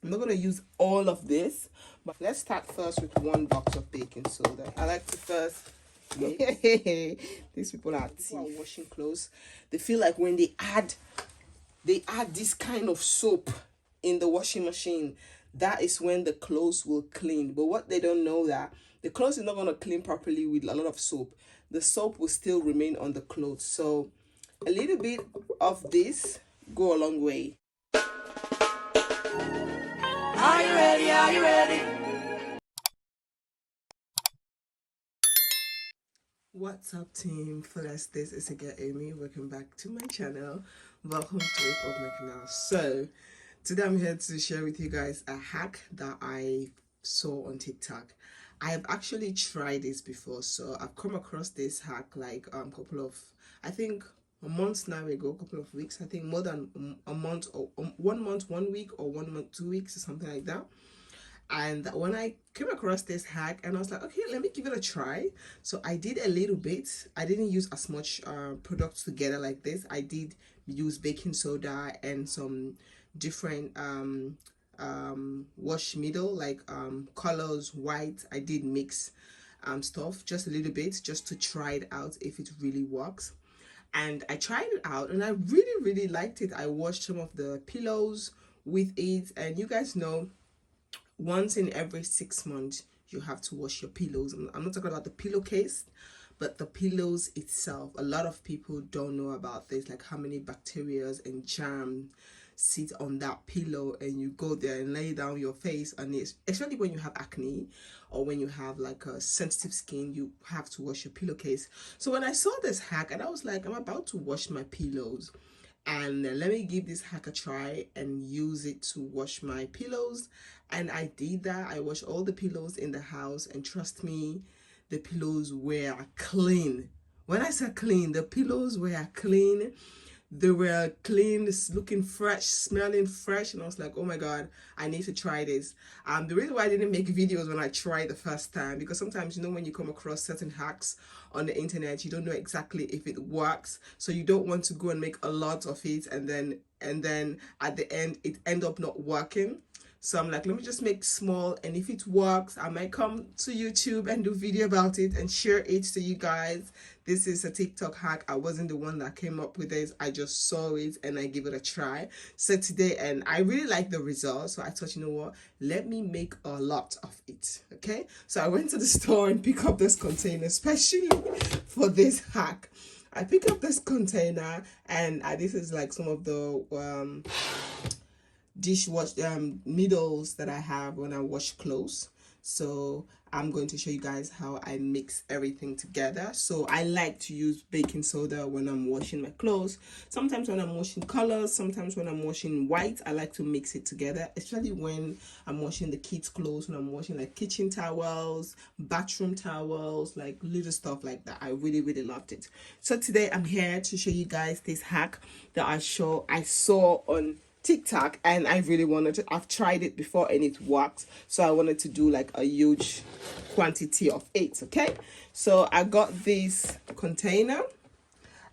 I'm not going to use all of this, but let's start first with 1 box of baking soda. I like to first these people are washing clothes. They feel like when they add this kind of soap in the washing machine, that is when the clothes will clean. But what they don't know, that the clothes is not going to clean properly with a lot of soap. The soap will still remain on the clothes. So a little bit of this go a long way. Are you ready? Are you ready? What's up, team? First, this is again Amy. Welcome back to my channel. Welcome to Wake Up My Canal. So today I'm here to share with you guys a hack that I saw on TikTok. I have actually tried this before, so I've come across this hack like a couple of, I think a month now ago, a couple of weeks, I think more than a month, or 1 month, 1 week, or 1 month, 2 weeks, or something like that. And when I came across this hack, and I was like, okay, let me give it a try. So I did a little bit. I didn't use as much products together like this. I did use baking soda and some different wash middle, like colors, white. I did mix stuff just a little bit, just to try it out if it really works. And I tried it out and I really liked it. I washed some of the pillows with it, and you guys know, once in every 6 months you have to wash your pillows. I'm not talking about the pillowcase, but the pillows itself. A lot of people don't know about this, like how many bacteria and germs sit on that pillow, and you go there and lay down your face, and it's, especially when you have acne or when you have like a sensitive skin, you have to wash your pillowcase. So when I saw this hack, and I was like, I'm about to wash my pillows, and let me give this hack a try and use it to wash my pillows. And I did that. I washed all the pillows in the house, and trust me, the pillows were clean. When I say clean, the pillows were clean. They were clean, looking fresh, smelling fresh, and I was like, oh my god, I need to try this. The reason why I didn't make videos when I tried the first time, because sometimes, you know, when you come across certain hacks on the internet, you don't know exactly if it works, so you don't want to go and make a lot of it, and then at the end it end up not working. So I'm like, let me just make small, and if it works, I might come to YouTube and do video about it and share it to you guys. This is a TikTok hack. I wasn't the one that came up with this. I just saw it and I give it a try. So today, and I really like the results. So I thought, you know what, let me make a lot of it. Okay. So I went to the store and picked up this container, especially for this hack. I picked up this container, and this is like some of the dishwash needles that I have when I wash clothes. So I'm going to show you guys how I mix everything together. So I like to use baking soda when I'm washing my clothes. Sometimes when I'm washing colors, sometimes when I'm washing white, I like to mix it together, especially when I'm washing the kids' clothes, when I'm washing like kitchen towels, bathroom towels, like little stuff like that. I really loved it. So today I'm here to show you guys this hack that I saw on TikTok, and I really wanted to. I've tried it before and it works, so I wanted to do like a huge quantity of it. Okay, so I got this container,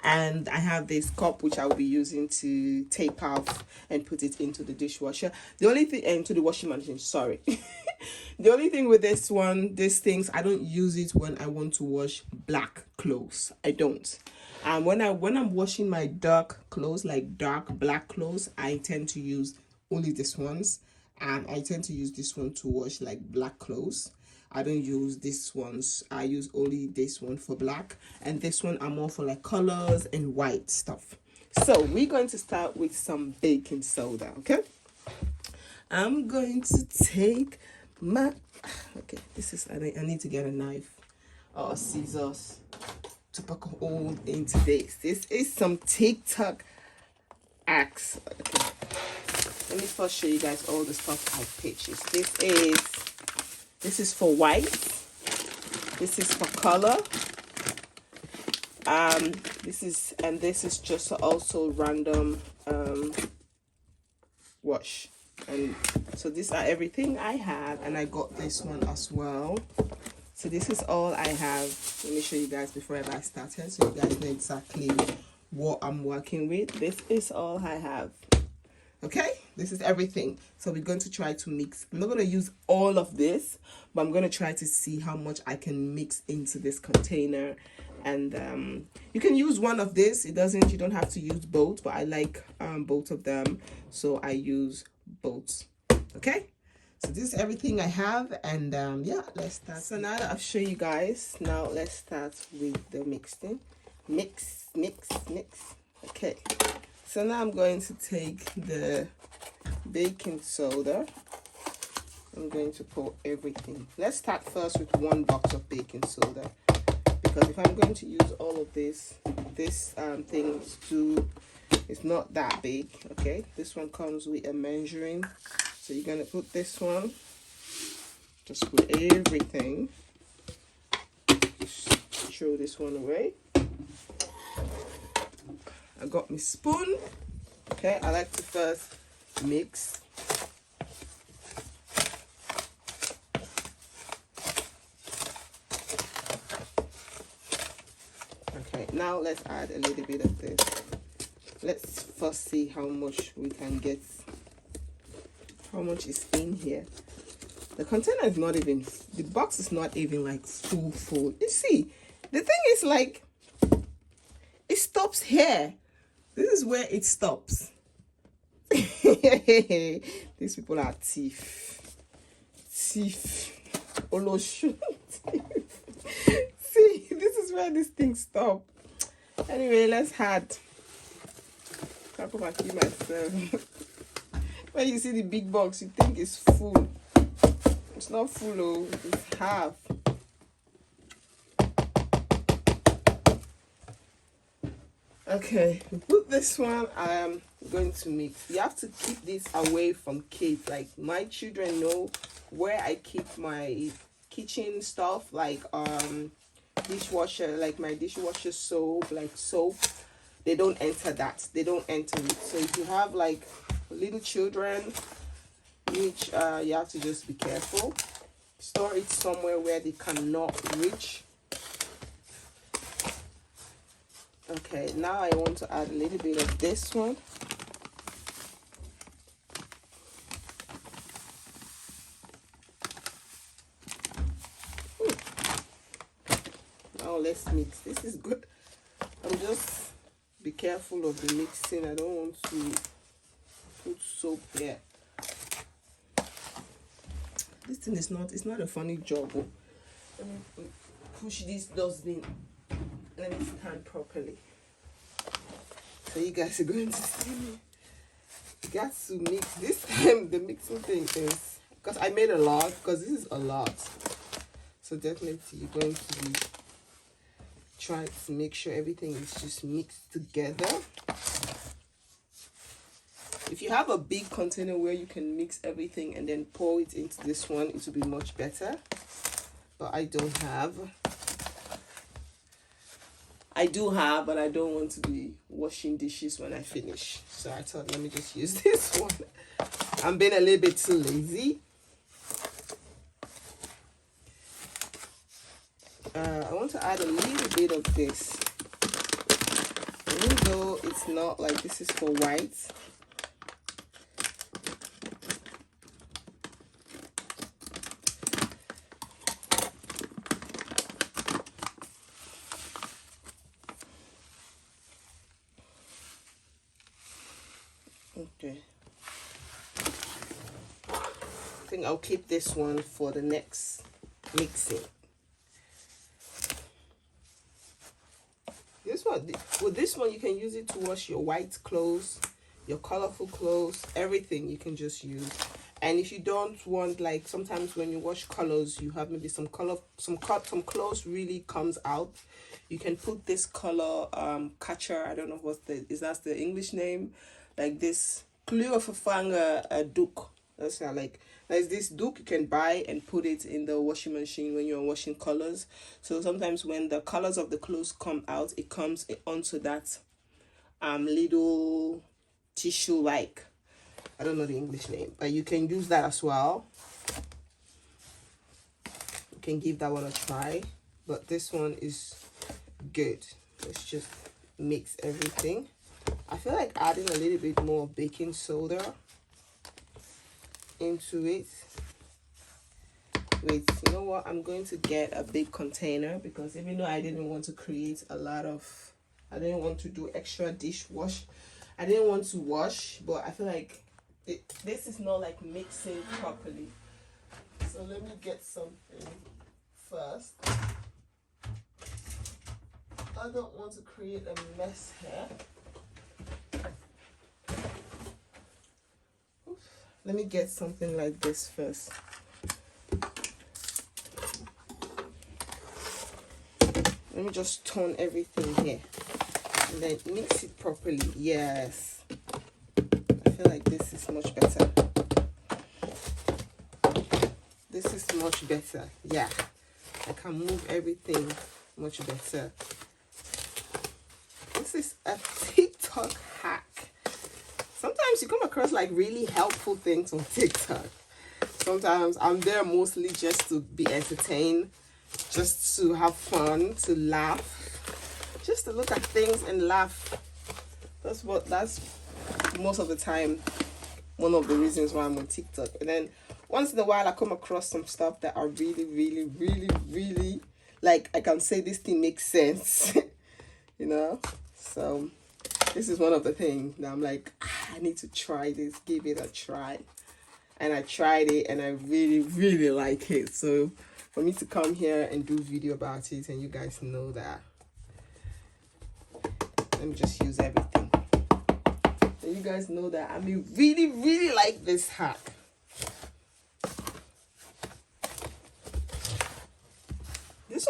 and I have this cup which I will be using to take off and put it into the dishwasher. The only thing, into the washing machine, sorry. The only thing with this one, these things, I don't use it when I want to wash black clothes. I don't. When I'm washing my dark clothes, like dark black clothes, I tend to use only these ones, and I tend to use this one to wash like black clothes. I don't use these ones. I use only this one for black, and this one are more for like colors and white stuff. So we're going to start with some baking soda. Okay, I'm going to take my, okay, this is, I need to get a knife or scissors to poke a hole into this. This is some TikTok hacks. Okay, let me first show you guys all the stuff I purchased. This is for white. This is for color. This is just also random wash. And so these are everything I have, and I got this one as well. So this is all I have. Let me show you guys before I started, so you guys know exactly what I'm working with. This is all I have. Okay, This is everything. So we're going to try to mix. I'm not going to use all of this, but I'm going to try to see how much I can mix into this container. And you can use one of this. You don't have to use both, but I like both of them, so I use both. Okay, so this is everything I have, and yeah, let's start. So now that I've shown you guys, now let's start with the mixing. Mix. Okay, so now I'm going to take the baking soda. I'm going to pour everything. Let's start first with 1 box of baking soda, because if I'm going to use all of this thing it's not that big. Okay, this one comes with a measuring, so you're gonna put this one, just put everything, just throw this one away. I got my spoon. Okay, I like to first mix. Okay, now let's add a little bit of this. Let's first see how much we can get, how much is in here. The container is not even, the box is not even like full. You see, the thing is like, it stops here. This is where it stops. These people are thief. Oloshu. See, this is where this thing stops. Anyway, let's add. I'll put my key myself. When you see the big box, you think it's full. It's not full, oh, it's half. Okay, we put this one. I am going to mix. You have to keep this away from kids. Like, my children know where I keep my kitchen stuff, like dishwasher, like my dishwasher soap, like soap. They don't enter that. They don't enter it. So if you have like little children, which you have to just be careful. Store it somewhere where they cannot reach. Okay, now I want to add a little bit of this one. Now let's mix. This is good. I'm just be careful of the mixing. I don't want to put soap here. This thing is not, it's not a funny job. Oh. Let me push this dustbin. Let me stand properly. So you guys are going to see me. You got to mix. This time the mixing thing is, because I made a lot, because this is a lot. So definitely you're going to be trying to make sure everything is just mixed together. If you have a big container where you can mix everything and then pour it into this one, it will be much better. But I don't have. I do have, but I don't want to be washing dishes when I finish. So I thought, let me just use this one. I'm being a little bit too lazy. I want to add a little bit of this. Even though it's not like this is for white. Okay. I think I'll keep this one for the next mixing. This one, with this one, you can use it to wash your white clothes, your colorful clothes, everything you can just use. And if you don't want, like, sometimes when you wash colors, you have maybe some color, some clothes really comes out. You can put this color catcher. I don't know what that's the English name. Like this kleur vervangen doek. That's not like, there's this doek you can buy and put it in the washing machine when you're washing colors. So sometimes when the colors of the clothes come out, it comes onto that little tissue, like, I don't know the English name, but you can use that as well. You can give that one a try, but this one is good. Let's just mix everything. I feel like adding a little bit more baking soda. into it. Wait, you know what? I'm going to get a big container because even though I didn't want to create a lot of, I didn't want to do extra dishwash. I didn't want to wash, but I feel like this is not like mixing properly. So let me get something first. I don't want to create a mess here. Oof. Let me get something like this first. Let me just turn everything here and then mix it properly. Yes, I feel like this is much better. This is much better. Yeah, I can move everything much better. This is a TikTok hack. Sometimes you come across like really helpful things on TikTok. Sometimes I'm there mostly just to be entertained, just to have fun, to laugh, just to look at things and laugh. That's most of the time one of the reasons why I'm on TikTok. And then once in a while I come across some stuff that are really like, I can say this thing makes sense. You know, so this is one of the things that I'm like, I need to try this, give it a try. And I tried it and I really like it. So for me to come here and do video about it and you guys know that, let me just use everything. And you guys know that I really like this hack. This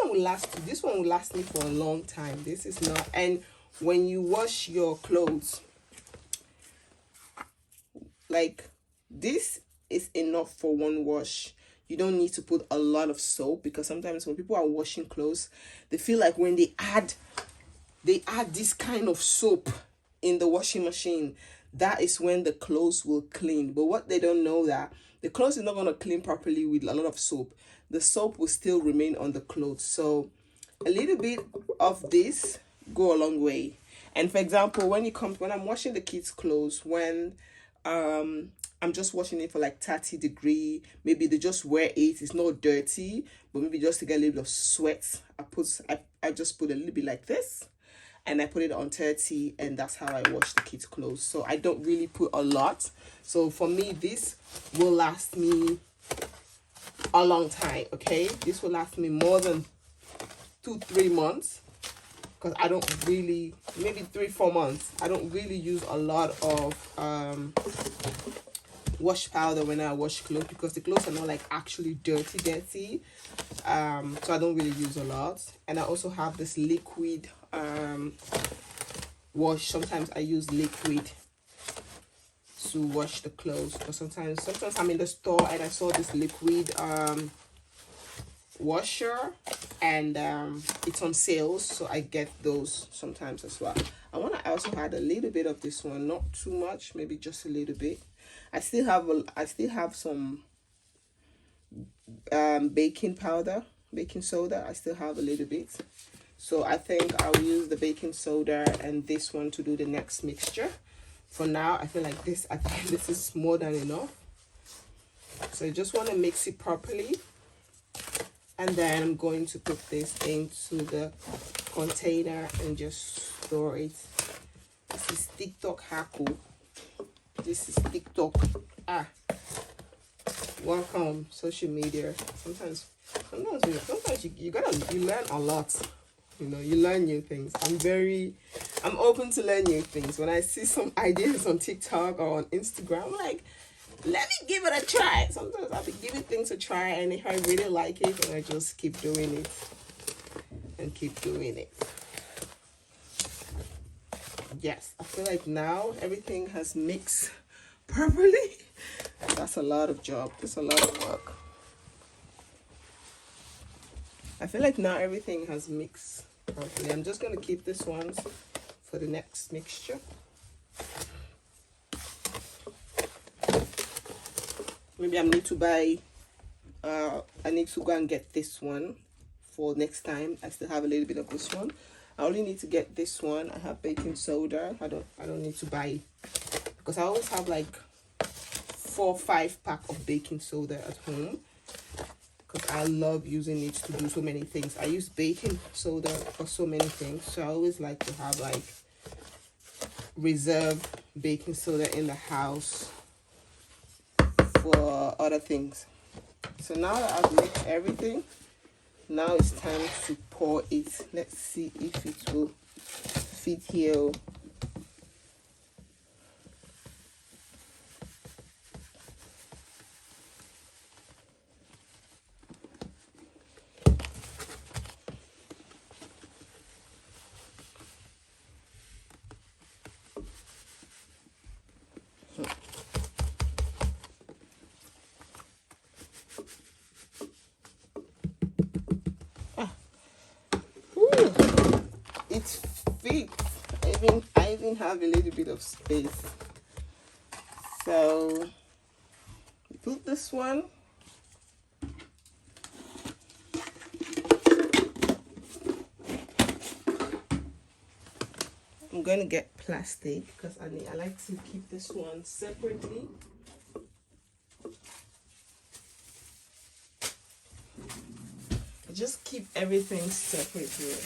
one will last me for a long time. This is not, and when you wash your clothes, like, this is enough for one wash. You don't need to put a lot of soap, because sometimes when people are washing clothes, they feel like when they add this kind of soap in the washing machine, that is when the clothes will clean. But what they don't know, that the clothes is not going to clean properly with a lot of soap. The soap will still remain on the clothes. So a little bit of this go a long way. And for example, when I'm washing the kids' clothes, when I'm just washing it for like 30 degree, maybe they just wear it, it's not dirty, but maybe just to get a little bit of sweat, I just put a little bit like this, and I put it on 30, and that's how I wash the kids' clothes. So I don't really put a lot. So for me, this will last me a long time. Okay, this will last me more than 2-3 months, because I don't really, maybe 3-4 months. I don't really use a lot of wash powder when I wash clothes, because the clothes are not like actually dirty. So I don't really use a lot. And I also have this liquid wash. Sometimes I use liquid to wash the clothes, because sometimes I'm in the store and I saw this liquid washer, and it's on sales, so I get those sometimes as well. I want to also add a little bit of this one, not too much, maybe just a little bit. I still have some baking soda. I still have a little bit, so I think I'll use the baking soda and this one to do the next mixture. For now, I feel like this is more than enough. So I just want to mix it properly, and then I'm going to put this into the container and just store it. This is TikTok hackle. This is TikTok. Welcome social media. Sometimes you learn a lot. You know, you learn new things. I'm open to learn new things. When I see some ideas on TikTok or on Instagram, I'm like, let me give it a try. Sometimes I'll be giving things a try, and if I really like it, and I just keep doing it and keep doing it. Yes, I feel like now everything has mixed properly. That's a lot of job. That's a lot of work. I feel like now everything has mixed properly. I'm just going to keep this one for the next mixture. Maybe I need to buy, I need to go and get this one for next time. I still have a little bit of this one. I only need to get this one. I have baking soda. I don't need to buy it, because I always have like 4-5 pack of baking soda at home because I love using it to do so many things. I use baking soda for so many things, so I always like to have like reserve baking soda in the house for other things. So now that I've mixed everything, now it's time to pour it. Let's see if it will fit here. It fits. I even have a little bit of space. So put this one. I'm gonna get plastic because I like to keep this one separately. Just keep everything separate here.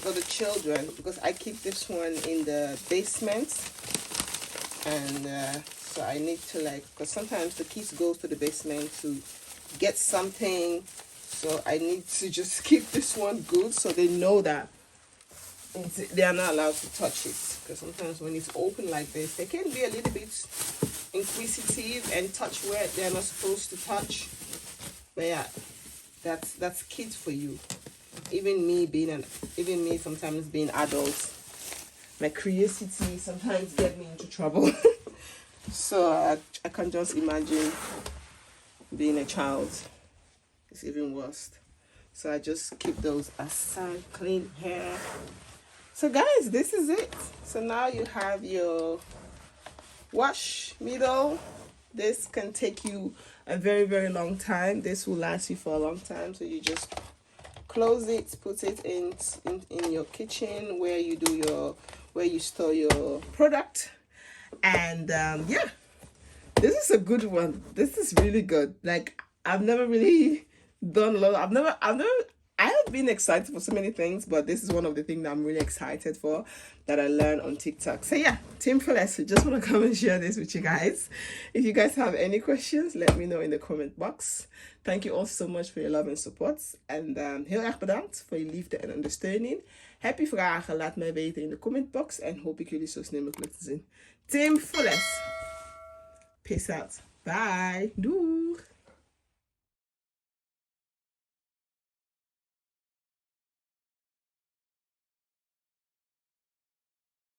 For the children, because I keep this one in the basement, and so I need to because sometimes the kids go to the basement to get something. So I need to just keep this one good so they know that they are not allowed to touch it. Because sometimes when it's open like this, they can be a little bit inquisitive and touch where they're not supposed to touch. But yeah, that's kids for you. Even me sometimes being adult, my curiosity sometimes get me into trouble. So I can just imagine being a child. It's even worse. So I just keep those aside, clean hair. So guys, this is it. So now you have your wash middle. This can take you a very, very long time. This will last you for a long time. So you just close it, put it in your kitchen where you store your product. And yeah, this is a good one. This is really good. Like, I've never really done a lot. I have been excited for so many things, but this is one of the things that I'm really excited for that I learned on TikTok. So yeah, Team Fullest, just want to come and share this with you guys. If you guys have any questions, let me know in the comment box. Thank you all so much for your love and support. En heel erg bedankt voor je liefde en ondersteuning. Heb je vragen, laat mij weten in de commentbox en hoop ik jullie zo snel mogelijk te zien. Team Fullest. Peace out. Bye. Doei.